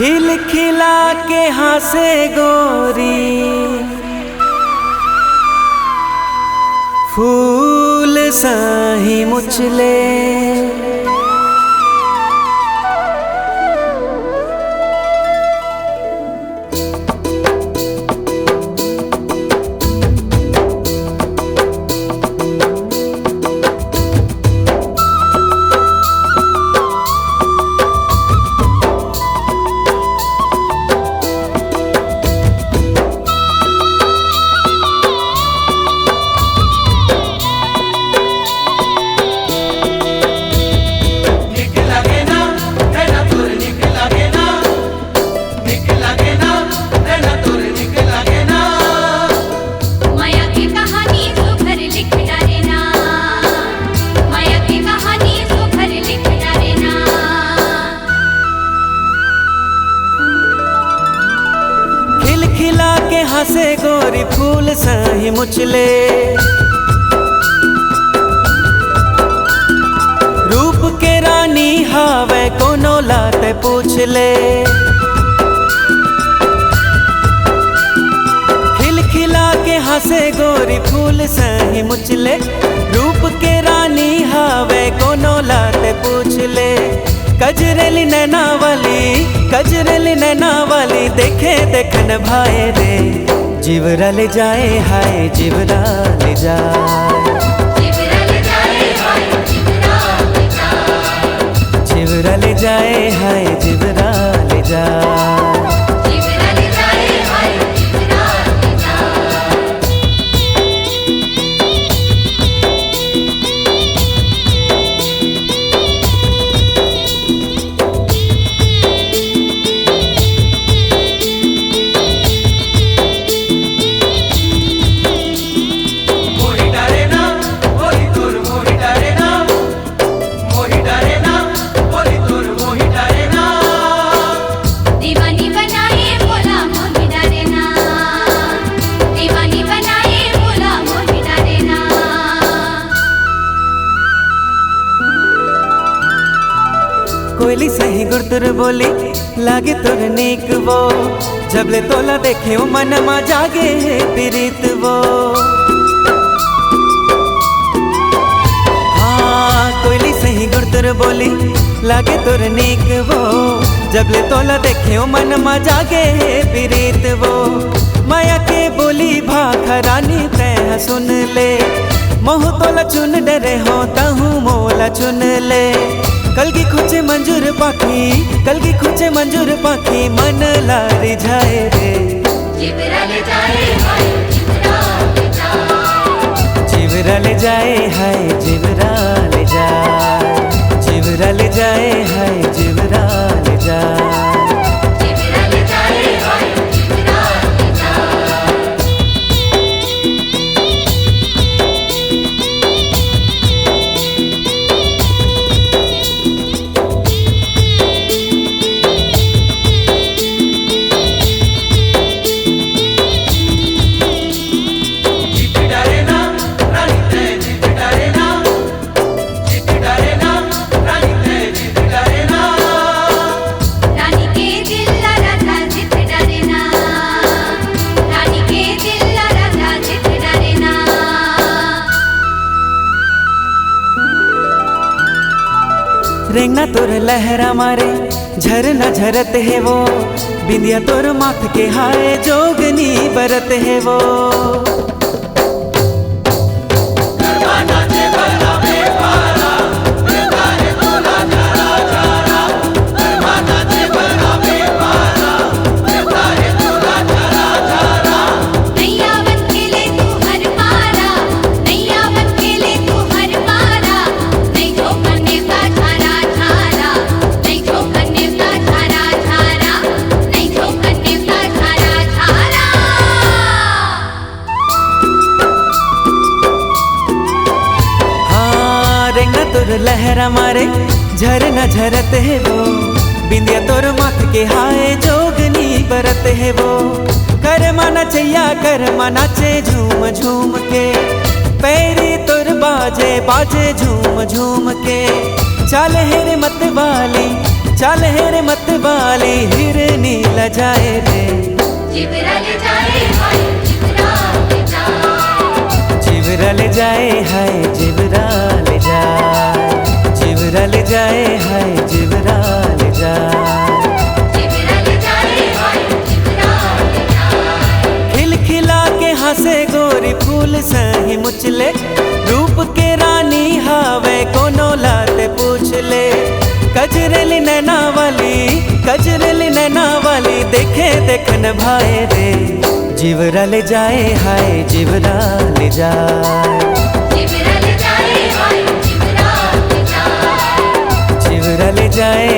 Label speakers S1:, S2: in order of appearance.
S1: खिल खिला के हंसे गोरी, फूल साही मुचले। खिला के हंसे गोरी, फूल साही मुचले। रूप के रानी हावे कोनो लाते पूछ ले। खिल खिला के हंसे गोरी, फूल साही मुचले। रूप के रानी हावे कोनो लाते पूछ ले। कजरेली नैना वाली, कजरेली नैना वाली, देखे देखन भाए रे। जिवरा ले जाए हाय, जिवरा ले जाए,
S2: जिवरा ले जाए हाय, जिवरा ले जाए,
S1: जिवरा ले जाए हाय, जिवरा ले जाए।
S2: जिवरा ले जाए हाय, जिवरा ले जाए।
S1: कोयली सही गुरतुर बोली, लागे तोर नेक वो। जबले तोला देखे ओ मन मा जागे है प्रीत वो। हाँ कोयली सही गुरतुर बोली, लागे तोर नेक वो। जबले तोला देखे ओ मन मा जागे है प्रीत वो। माया के बोली भाखा रानी तैं सुन ले। मोह तोला चुन डरे हो तहु मोला चुन ले। कलगी खुचे मंजूर पाखी, कलगी खुचे मंजूर पाखी, मन लारी जाए रे।
S2: जिवरा ले जाए हाय, जिवरा ले जाए,
S1: जिवरा ले जाए हाय, जिवरा ले जाए, जिवरा ले जाए हाय, जिवरा ले जाए।
S2: जिवरा ले जाए हाय, जिवरा ले जाए।
S1: रेंगना तोर लहरा मारे, झरना झरत है वो। बिंदिया तोर माथ के हाय, जोगनी बरत है वो। लहरा मारे, झरना झरत है वो। बिंदिया तोर माथ के हाय, जोगनी बरत है वो। कर माना चैया, कर माना चे झूम झूम के। पैरी तोर बाजे बाजे झूम झूम के। चाल है रे मत वाली, चल हेर मत वाली हिरनी लजाए रे,
S2: जिबरा ले जाए हाय जिबरा ले जाए,
S1: जिबरा ले जाए हाय जिबरा ले जाए, जिबरा ले जाए हाय जिबरा ले जाए,
S2: जिबरा ले जाए हाय जिबरा ले जाए।
S1: खिलखिला के हंसे गोरी फूल सही मुचले, रूप के रानी हावे कोनो लाते पूछ ले, कजरेली नैना वाली, कजरेली नैना वाली देखे देखन भाए रे, जिबरा ले जाए हाय जिबरा ले जाए,
S2: जिबरा ले जाए हाय जिबरा ले जाए,
S1: जिबरा ले जाए